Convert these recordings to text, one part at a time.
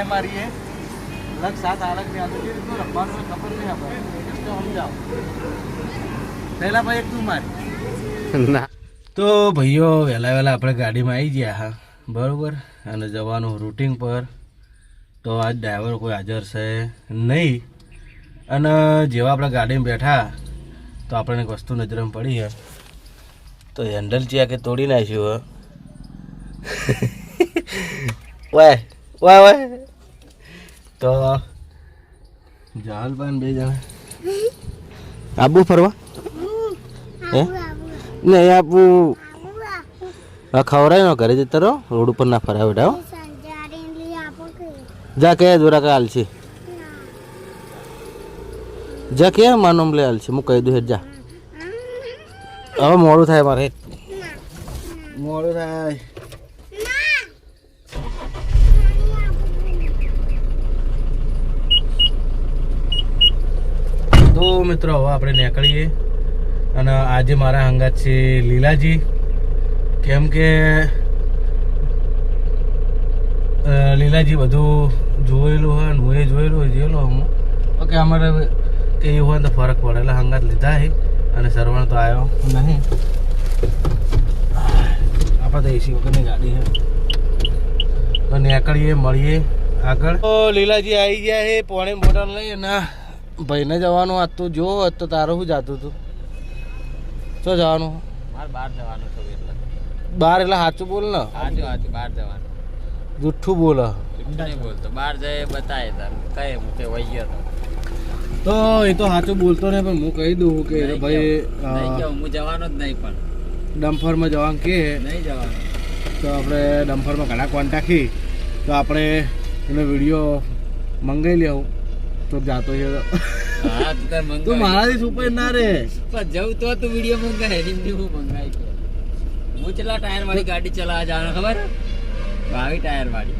Try મારીએ લગ સાત આલગ ની આદત રીતનું રમવાનું ખબર નહીં આપણે તો સમજાવ પહેલા ભાઈ એક તું મારી ના તો ભાઈઓ વહેલા વહેલા આપણે ગાડીમાં આવી ગયા હા બરાબર અને જવાનું રૂટિંગ પર તો આજ ડ્રાઈવર કોઈ હાજર છે નહીં અને જેવા આપણે ગાડીમાં બેઠા તો આપણને એક વસ્તુ નજરમાં પડી છે તો હેન્ડલ છે કે તોડી નાખ્યું વાય વાય વાય તો જાલબાન બે જણા આબુ ફરવા હે નહીં આપું ખવડાય ને ઘરે જતા રહો રોડ ઉપર ના ફરાય બેટા જા કે દોરા કે હાલ છે જા કે માનો લે હાલ છે હું કહી દઉં જા હવે મોડું થાય મારે મોડું થાય તો મિત્રો હવે આપણે નીકળીએ અને આજે મારા હંગાત છે લીલાજી કેમ કે લીલાજી બધું જોયેલું હોય ને હું એ જોયેલું હોય જોયેલો હું ઓકે અમારે કે એવું હોય તો ફરક પડે એટલે હંગાત લીધા છે અને સરવણ તો આવ્યો નહીં આપણે તો એસી વગરની ગાડી છે તો નીકળીએ મળીએ આગળ તો લીલાજી આવી ગયા છે પોણી બોટલ લઈ ના ભાઈને જવાનું આજ તો જો તો તારું શું જાતું હતું શું જવાનું મારે બહાર જવાનું છે એટલે બહાર એટલે સાચું બોલ ને સાચું સાચું બહાર જવાનું જુઠ્ઠું બોલ નહીં બોલતો બહાર જાય બતાય તાર કઈ હું તે વહી ગયો તો એ તો સાચું બોલતો નહીં પણ હું કહી દઉં કે ભાઈ નહીં જાઉં હું જવાનો જ નહીં પણ ડમ્ફરમાં જવાનું કે નહીં જવાનું તો આપણે ડમ્ફરમાં ઘણા કોન્ટેક્ટ છી તો આપણે એનો વિડીયો મંગાવી લેવું તો જાતો છે હા તું મારાથી સુપર ના રે પણ જવું તો તું વિડીયો મંગાય એમની હું મંગાઈ કે હું ચલા ટાયર વાળી ગાડી ચલાવવા જવાનું ખબર ભાવી ટાયર વાળી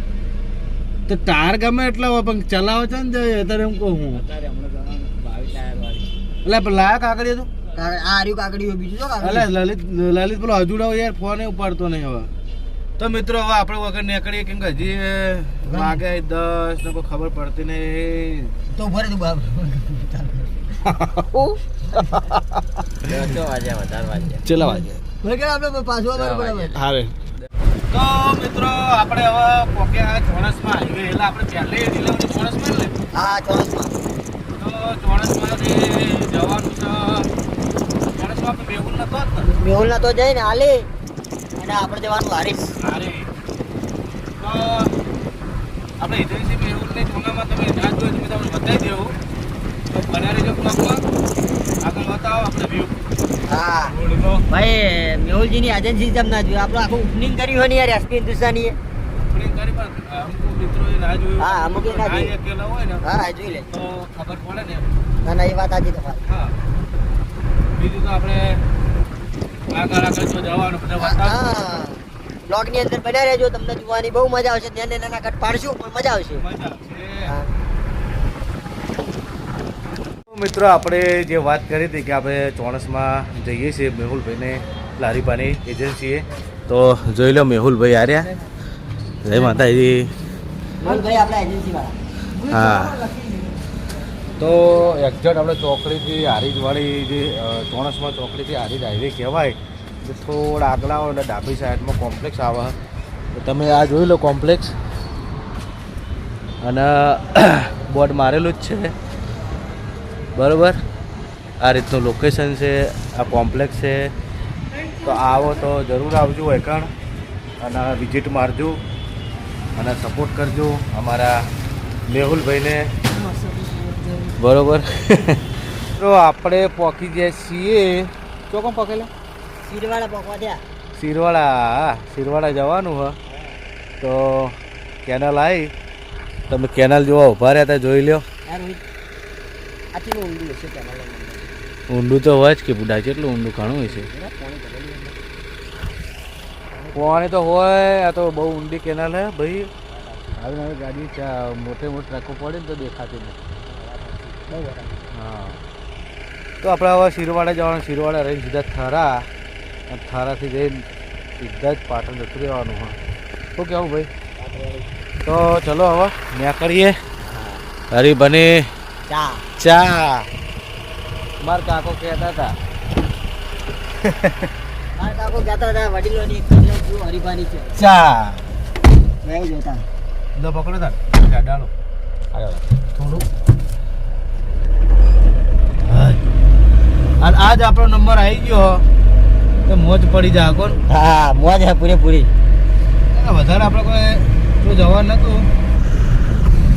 તો ટાયર ગમે એટલા હોય પણ ચલાવે છે ને અત્યારે એમ કહું હું અત્યારે હમણાં જવાનું ભાવી ટાયર વાળી એટલે લાયા કાકડી હતું આ રહ્યું કાકડી બીજું તો એટલે લલિત પેલો હજુડાઓ યાર ફોન ઉપાડતો નહીં હવે તો મિત્રો હવે આપણે વગર નીકળીએ કેમ કે હજી વાગે 10 ને કોઈ ખબર પડતી નહીં તો ભરે તું બાપ ચલા વાગે હારે તો મિત્રો આપણે હવે પોક્યા ચોણસમાં આવી ગਏ એટલે આપણે પહેલે ડિલિવરી ચોણસમાં લે હા ચોરસમાં તો ચોણસમાંથી જવાનું છે ચોણસમાં આપણે મેહુલ નતો જ ને મેહુલ ના તો જાય ને હાલે અને આપણે જવાનું હારીસ અરે તો આપણે એજન્સી મેહુલની ચોનામાં તમે ના જોયું તમે તમને બતાવી દેવું તો બનાવી રહેજો બ્લોગમાં આગળ બતાવો આપણે વ્યૂ હા રોડનો ભાઈ મેહુલજીની એજન્સી જેમ ના જોયું આપણે આખું ઓપનિંગ કર્યું હોય ને યાર એસપી હિન્દુસ્તાનીએ ઓપનિંગ કરી પણ અમુક મિત્રોએ ના જોયું હા, અમુકે ના જોયું. આ અકેલા હોય ને હા જોઈ લે તો ખબર પડે ને ના ના એ વાત સાચી તમારી હા બીજું તો આપણે આગળ તો જવાનું બધા બતાવો હા બ્લોગ ની અંદર બન્યા રહેજો તમને જોવાની બહુ મજા આવશે નાના નાના કટ પાડશું પણ મજા આવશે મજા આવશે હા મિત્રો આપણે જે વાત કરી હતી કે આપણે ચોણસમાં જઈએ છીએ મેહુલભાઈને લારીપાની એજન્સીએ તો જોઈ લો મેહુલભાઈ આર્યા જય માતાજી ભાઈ આપણા એજન્સી વાળા હા તો એક્ઝેક્ટ આપણે ચોકડીથી હારીજવાળી જે ચોણસમાં ચોકડીથી હારીજ હાઈવે કહેવાય તો થોડા આગળ આવો એટલે ડાબી સાઈડમાં કોમ્પ્લેક્સ આવે તો તમે આ જોઈ લો કોમ્પ્લેક્સ અને બોર્ડ મારેલું જ છે બરાબર આ રીતનું લોકેશન છે આ કોમ્પ્લેક્સ છે તો આવો તો જરૂર આવજો એકણ અને વિઝિટ મારજો અને સપોર્ટ કરજો અમારા મેહુલભાઈને બરાબર તો આપણે પહોંચી ગયા છીએ ચોકમ પકેલા સીરવાળા પકવા થયા શિરવાડા જવાનું હ તો કેનલ આવી તમે કેનલ જોવા ઊભા રહ્યા હતા જોઈ લો યાર આથી ઊંડું હશે કેનાલ ઊંડું તો હોય જ કે બુઢા કેટલું ઊંડું ઘણું હોય છે પાણી તો હોય આ તો બહુ ઊંડી કેનાલ હે ભાઈ આવી નવી ગાડી મોટે ટ્રકો પડે ને તો દેખાતી નહીં હા તો આપણે હવે શિરવાડા જવાનું શિરવાડા રહીને સીધા થરા અને થરાથી જઈને સીધા જ પાટણ જતું રહેવાનું હા શું કહેવું ભાઈ તો ચલો હવે ત્યાં કરીએ હરીબની ચા ચા. મારા કાકો કહેતા હતા મારા કાકો કહેતા હતા વડીલોની ખાલી જો હરીબાની છે ચા. મેં જોતા લો પકડો તાર ડાલો થોડું. અને આજ આપણો નંબર આવી ગયો તો મોજ પડી જાય કોણ. હા મોજ હે પૂરેપૂરી. વધારે આપણે કોઈ તો જવા નતું.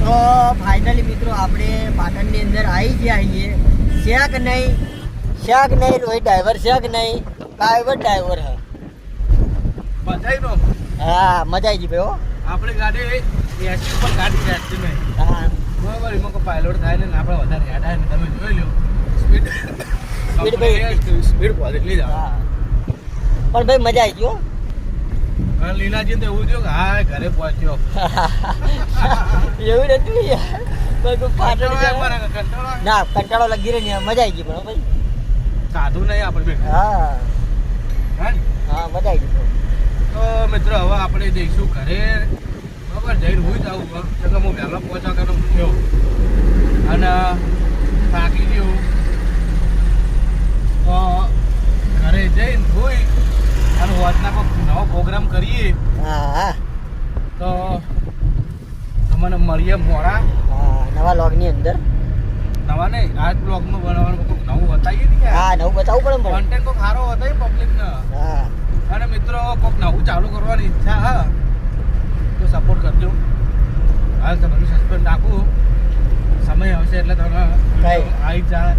તો ફાઇનલી મિત્રો આપણે પાટણની અંદર આવી ગયા છીએ. શેક નહીં રોહિત ડ્રાઈવર શેક નહીં ડ્રાઈવર હે. બધાય નો હા મજા આવી ગઈ ભાઈ હો. આપણી ગાડી એસી ઉપર ગાડી છે એસ્ટિમેટ હા બરાબર. એમાં કોઈ પાયલોટ થાય ને આપણે વધારે યાદ આવે ને તમે જોઈ લો સ્પીડ સ્પીડ એટલી જ આવે. હા પણ ભાઈ મજા આવી ગઈ હો. અને લીલાજી તો એવું થયું કે હા ઘરે પહોંચ્યો. એવું નથી યાર. કોઈ પાટણ કંટાળો ના કંટાળો લગી રહ્યો ને મજા આવી ગઈ પણ હો ભાઈ. સાધુ નહીં આપણે બેન. હા હા ને? હા મજા આવી ગઈ. તો મિત્રો હવે આપણે જઈશું ઘરે. બરાબર જઈને હું જ આવું કે હું વહેલો પહોંચવા કરતો ઉઠ્યો અને થાકી ગયો. તો ઘરે જઈને જોઈ અને વાતના કોઈ નવો પ્રોગ્રામ કરીએ હા હા તો તમને મળીએ મોડા હા નવા લોગની અંદર. નવા નહીં આજ બ્લોગમાં બનાવવાનું કોઈક નવું બતાવીએ ને હા નવું બતાવવું પડે ને કોન્ટેન્ટ કોઈ સારો બતાવીએ પબ્લિકને. હા અને મિત્રો કોઈક નવું ચાલુ કરવાની ઈચ્છા હા તો સપોર્ટ કરજો. હાલ તો બધું સસ્પેન્ડ નાખું સમય આવશે એટલે તમને આવી જાય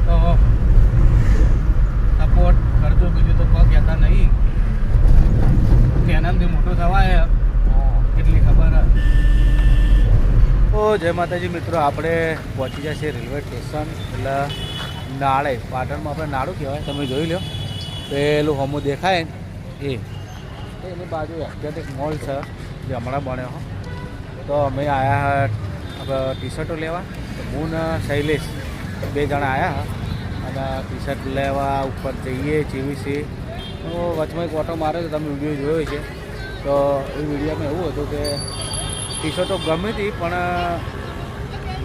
તો સપોર્ટ કરજો. બીજું તો કોઈ કહેતા નહીં કે એનાથી મોટો થવાય કેટલી ખબર. તો જય માતાજી મિત્રો આપણે પહોંચી જશે રેલવે સ્ટેશન એટલે નાળે. પાટણમાં આપણે નાળું કહેવાય તમે જોઈ લો. પેલું હમું દેખાય ને એની બાજુ એસ્થેટિક મોલ છે જે હમણાં બન્યો. તો અમે આવ્યા ટી શર્ટો લેવા. હું ને શૈલેષ 2 જણા આવ્યા અને ટી શર્ટ લેવા ઉપર જઈએ ચીવીસી. તો વચમાં એક ઓટો માર્યો તો તમે વિડીયો જોયો છે. તો એ વિડીયોમાં એવું હતું કે ટી શર્ટો ગમી હતી પણ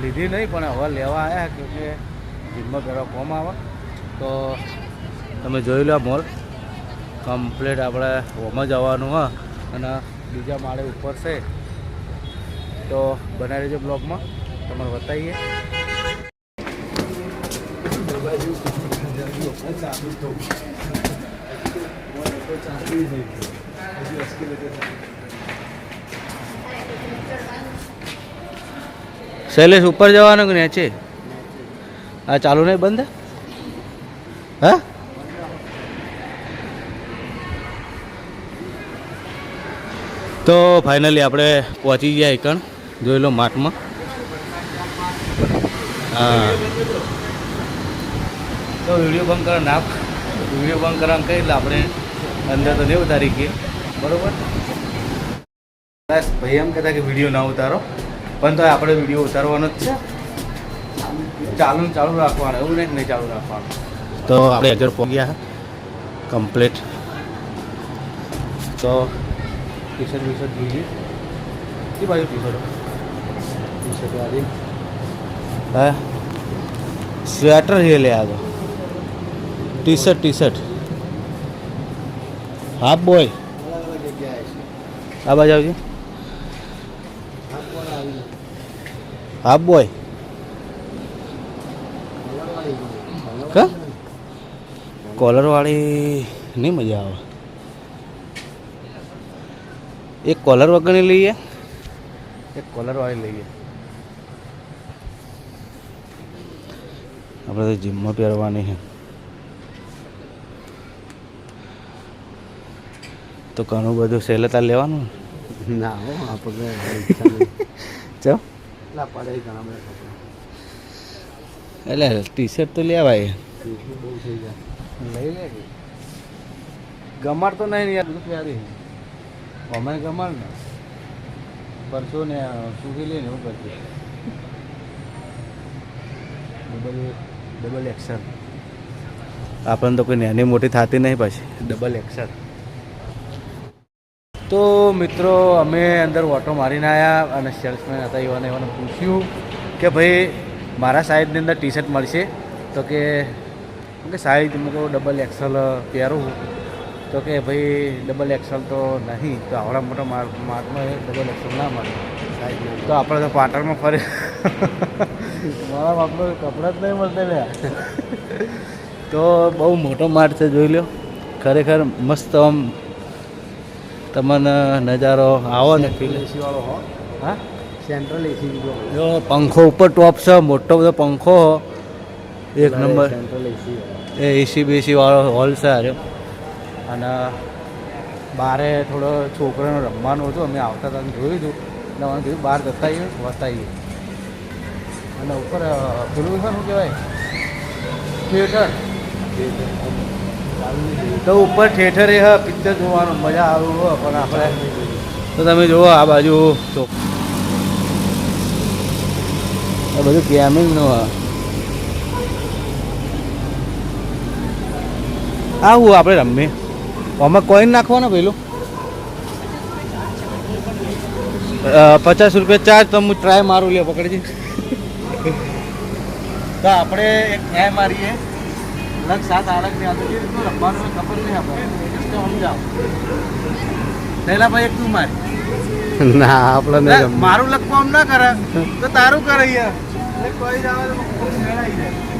લીધી નહીં પણ હવે લેવા આવ્યા કે જીમમાં પહેલાં કોમ આવે. તો તમે જોઈ લો મોલ કમ્પ્લીટ આપણે હોમાં જવાનું હા અને બીજા માળે ઉપર છે. તો બનાવી રહેજો બ્લોગમાં તમારે બતાવીએ. શૈલેષ ઉપર જવાનું કે નીચે? આ ચાલુ નહીં બંધ હા. તો ફાઇનલી આપણે પહોંચી ગયા એકણ જોઈ લો માર્ટમાં. હા તો વિડીયો બંધ કરવા નાખ. વિડીયો બંધ કરવાનું કહી એટલે આપણે અંદર તો નહીં ઉતારી ગઈએ બરાબર. બસ ભાઈ એમ કહેતા કે વિડીયો ના ઉતારો પણ તો આપણે વિડીયો ઉતારવાનો જ છે. ચાલુ રાખવાનું એવું નહીં ચાલુ રાખવાનું. તો આપણે આગળ પહોંચ્યા કમ્પ્લીટ. તો ટી શર્ટ જોઈએ એ બાજુ ટી શર્ટ વાળી હા સ્વેટર છે લે આ તો ટી શર્ટ હાફ બોય આ બાજુ આવજો. હાફ બોય કા કોલર વાળી નહીં મજા આવે. એક કોલર વગરની લઈએ એક કોલર વાળી લઈએ. આપણે તો જીમમાં પહેરવાની છે તો ઘણું બધું સહેલે તાર લેવાનું ના હો આપણે ચો પડે ઘણા બધા કપડા એટલે ટી શર્ટ તો લેવાય બહુ થઈ જાય. લઈ લે ગમાડ તો નહીં યાર બધું પહેરી અમે ગમાડ ને પરસો ને સૂકી લઈને એવું કરતી ડબલ એક્શન. આપણને તો કોઈ નાની મોટી થતી નહીં પછી ડબલ એક્શન. તો મિત્રો અમે અંદર ઓટો મારીને આવ્યા અને સેલ્સમેન હતા એવાને પૂછ્યું કે ભાઈ મારા સાઈઝની અંદર ટી શર્ટ મળશે તો કે સાઈઝ મેં કહું ડબલ એક્સલ પહેરું તો કે ભાઈ ડબલ એક્સલ તો નહીં તો આવડા મોટા માર્કમાં ડબલ એક્સલ ના મળે તો આપણે તો પાટણમાં ફરે મારા બાપનો કપડાં જ નહીં મળતા લે તો બહુ મોટો માર્ટ છે જોઈ લો ખરેખર મસ્ત આમ તમને નજારો આવો ને ફીલ એસીવાળો હો હા સેન્ટ્રલ એસી જો પંખો ઉપર ટોપ છે મોટો બધો પંખો એક નંબર સેન્ટ્રલ એસી એ એસી બેસી વાળો હોલ છે અરે અને બારે થોડો છોકરાને રમવાનું હતું અમે આવતા હતા જોયું હતું એટલે મને કીધું બહાર જતા આવીએ વતાવીએ અને ઉપર પેલું છે શું કહેવાય થિયેટર તો ઉપર થિયેટર એ હા પિક્ચર જોવાનું મજા આવ્યું હોય પણ આપણે તો તમે જુઓ આ બાજુ આ બધું ગેમિંગનું હા આવું આપણે રમીએ આમાં કોઈન નાખવાનો પેલું 50 રૂપિયા ચાર્જ તો હું ટ્રાય મારું લે પકડજી તો આપણે એક ટ્રાય મારીએ અલગ સાત અલગ નહીં આવતું જે રીતનું રમવાનું ખબર નહીં આપણે સમજાવ પહેલા ભાઈ એક તું મારી ના આપણે મારું લખવું આમ ના કરે તો તારું કરે યાર એટલે કોઈ જ આવે તો મેળાઈ જાય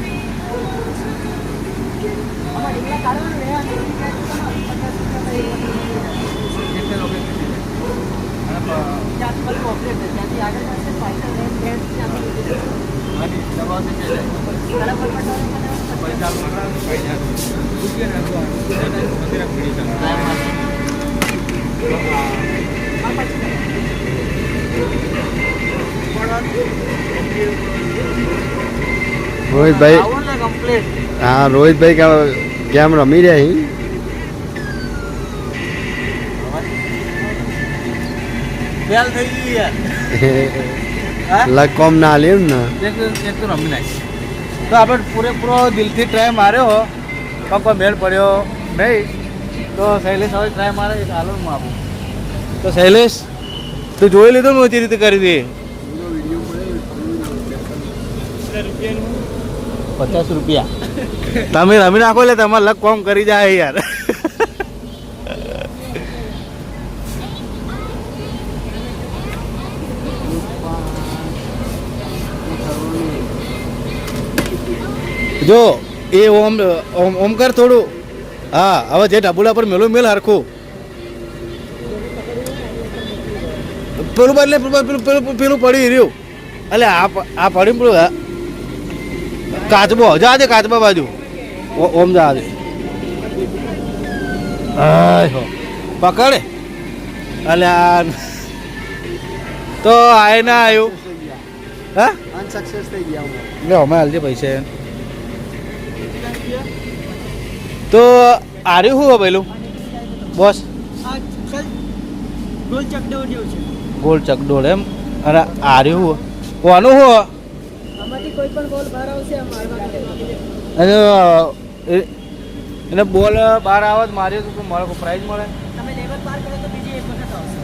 રોહિતભાઈ હા રોહિતભાઈ ગેમ રમી રહ્યા અહીં ફેલ થઈ ગઈ યાર લગ કોમ ના લ્યું ને એક તો રમી નાખી તો આપણે પૂરેપૂરો દિલથી ટ્રાય માર્યો પણ કોઈ મેળ પડ્યો નહીં તો શૈલેષ હવે ટ્રાય મારે એક આલોનમાં આપું તો શૈલેષ તું જોઈ લીધું ને ઓછી રીતે કરી દે 50 રૂપિયા તમે રમી નાખો એટલે તમારે લગ કોમ કરી જાય યાર જો એ ઓમ ઓમ કર થોડું હા હવે જે ઢબુલા પર મેલું મેલ હરખું પેલું બદલે પેલું પડી રહ્યું એટલે આ પડી પેલું કાચબો જા દે કાચબા બાજુ ઓમ જા દે પકડ એટલે તો આય ના આવ્યું હા અનસક્સેસ થઈ ગયા લે અમે હાલજે પૈસા તો આર્યું શું પેલું બોસ ગોલ ચકડોળ જેવું છે ગોળ ચકડોળ એમ અને આર્યું શું કોનું શું આમાંથી કોઈ પણ બોલ બહાર આવશે અને એને બોલ બહાર આવે માર્યો તો મારે કોઈ પ્રાઇઝ મળે તમે લેવલ પાર કરો તો બીજી એક વખત આવશે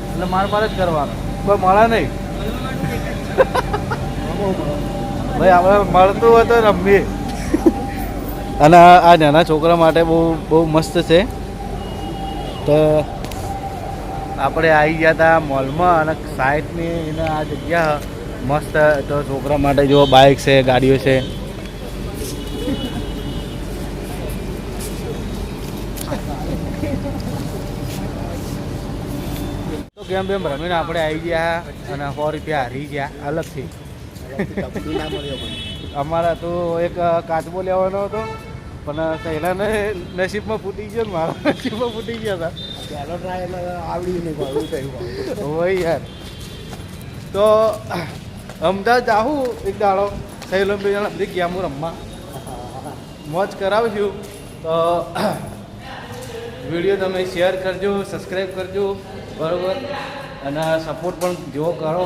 એટલે મારે પાર જ કરવાનું કોઈ મળે નહીં ભાઈ આપણે મળતું હોય તો રમીએ અને આ નાના છોકરા માટે બહુ મસ્ત છે તો આપણે આવી ગયા હતા મોલમાં અને સાઈડની એને આ જગ્યા મસ્ત તો છોકરા માટે જો બાઇક છે ગાડીઓ છે તો ગેમ બેમ રમીને આપણે આવી ગયા અને 100 રૂપિયા હારી ગયા અલગથી અમારા તો એક કાચબો લેવાનો હતો પણ પહેલાને નસીબમાં ફૂટી ગયો ને મારા નસીબમાં ફૂટી ગયા હતા પહેલો ટ્રાય એટલે આવડી નહીં ભાવું થયું હોય યાર તો અમદાવાદ જાઉં એક દાડો સહેલો બે જણા બધી ગેમો રમવા મોજ કરાવશું તો વિડીયો તમે શેર કરજો સબસ્ક્રાઈબ કરજો બરાબર અને સપોર્ટ પણ જો કરો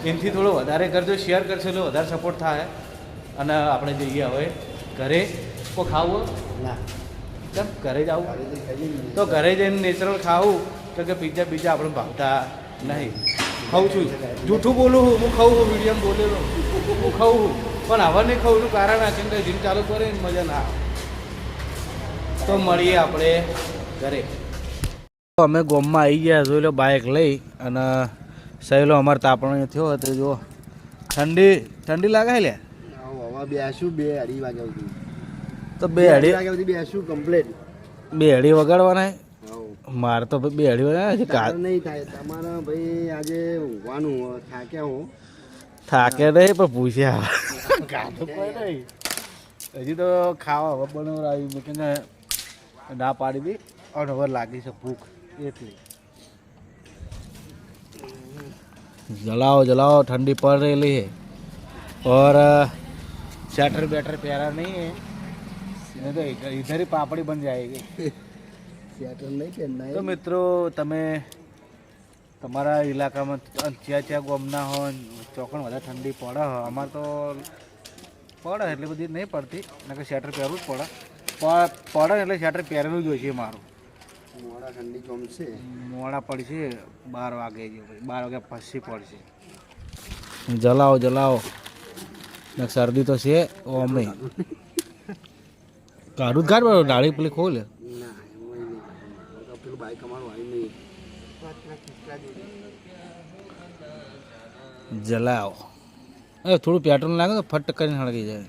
એનાથી થોડો વધારે કરજો શેર કરશો એટલે વધારે સપોર્ટ થાય અને આપણે જઈએ હવે ઘરે કોઈ ખાવું ના કેમ ઘરે જવું તો ઘરે જઈને નેચરલ ખાવું તો કે પિઝા બીજા આપણે ભાવતા નહીં. ખાઉં છું, જૂઠું બોલું હું, હું ખાઉં છું, વિડીયો બોલેલો હું ખાઉં છું, પણ હવે નહીં ખાઉં છું કારણ આ કેમ કે જીમ ચાલુ કરે ને મજા ના આવે. તો મળીએ આપણે ઘરે. અમે ગોમમાં આવી ગયા, જોઈ લો બાઇક લઈ, અને સહેલો અમારે તાપણો થયો હતો. જો ઠંડી લાગે લે. હવે બેસું 2-2:30 વાગ્યા સુધી. તો 2:30 વાગ્યા સુધી બેસું કમ્પ્લીટ. 2:30 વગાડવાના. મારે તો 2:30 વાગ્યા નહીં થાય તમારે ભાઈ. આજે ઊંઘવાનું થાક્યા હું. થાકે નહીં પણ પૂછ્યા હજી તો ખાવા હવે બનાવડાવી મેં કે ના પાડી દી, અને હવે લાગી છે ભૂખ એટલી. जलाओ ठंडी पड़ रही है और स्वेटर बैटर प्यारा नहीं है, नहीं तो इधर ही पापड़ी बन जाएगी. સ્વેટર નહીં પહેરના. તો મિત્રો તમે તમારા ઇલાકામાં ચ્યા ગોમના હોય ચોકણ વધારે ઠંડી પડે હોય. અમારે તો પડે એટલી બધી નહીં પડતી, નકર સ્વેટર પહેરવું જ પડે. પડે એટલે સ્વેટર પહેરેલું જ હોય છે મારું. મોડા ઠંડી ગમશે. મોડા પડશે 12 વાગે જેવું, 12 વાગ્યા પછી પડશે. જલાવો ને શરદી તો છે અમે કાઢું જ કાઢ ડાળી પેલી ખોલે. ના પેલું બાઈક અમારું આવી નહીં. જલાવો થોડું પેટ્રોલ લાગે તો ફટ કરીને હળગી જાય.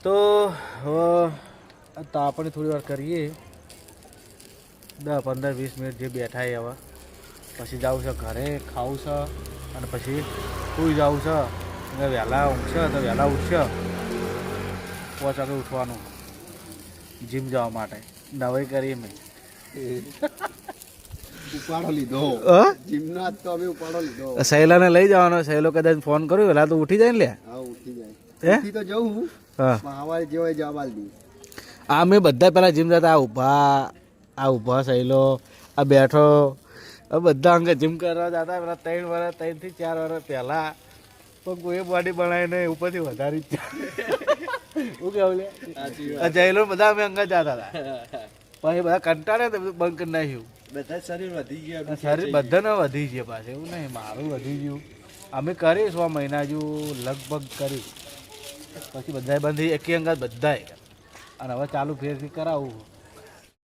તો હવે તાપણી થોડી વાર કરીએ, 10-15-20 મિનિટ જે બેઠા હવે પછી જવું છે ઘરે, ખાવું છે અને પછી સૂઈ જવું છે. વહેલા ઊંઘશે તો વહેલા ઉઠશે, 5 વાગે ઉઠવાનું જીમ જવા માટે. નવાઈ કરીએ મેં ઉપાડો લીધો જીમનો. આજ તો અમે ઉપાડો લીધો. સહેલાને લઈ જવાનો. સહેલો કદાચ ફોન કર્યો વહેલા તો ઉઠી જાય ને લે. હા ઉઠી જાય. ઉઠી તો જવું. હા સવારે જેવો જવાબ આલી દી. આ મેં બધા પહેલાં જીમ જતા આ ઊભા સહેલો, આ બેઠો, આ બધા અંગે જીમ કરવા જતા પેલા 3 વર્ષ 3 થી 4 વર્ષ પહેલાં. પણ કોઈ બોડી બનાવી નહીં, ઉપરથી વધારી જ શું કેવું લે. જયેલો બધા અમે અંગે જતા હતા, પછી બધા કંટાળે તો બંધ કરી નાખ્યું. બધા શરીર વધી ગયા. શરીર બધાને વધી છે પાછું, એવું નહીં મારું વધી ગયું. અમે કરી 6 મહિના જેવું લગભગ કરી, પછી બધાએ બંધ એકી અંગાત બધાએ, અને હવે ચાલુ ફેરથી કરાવવું.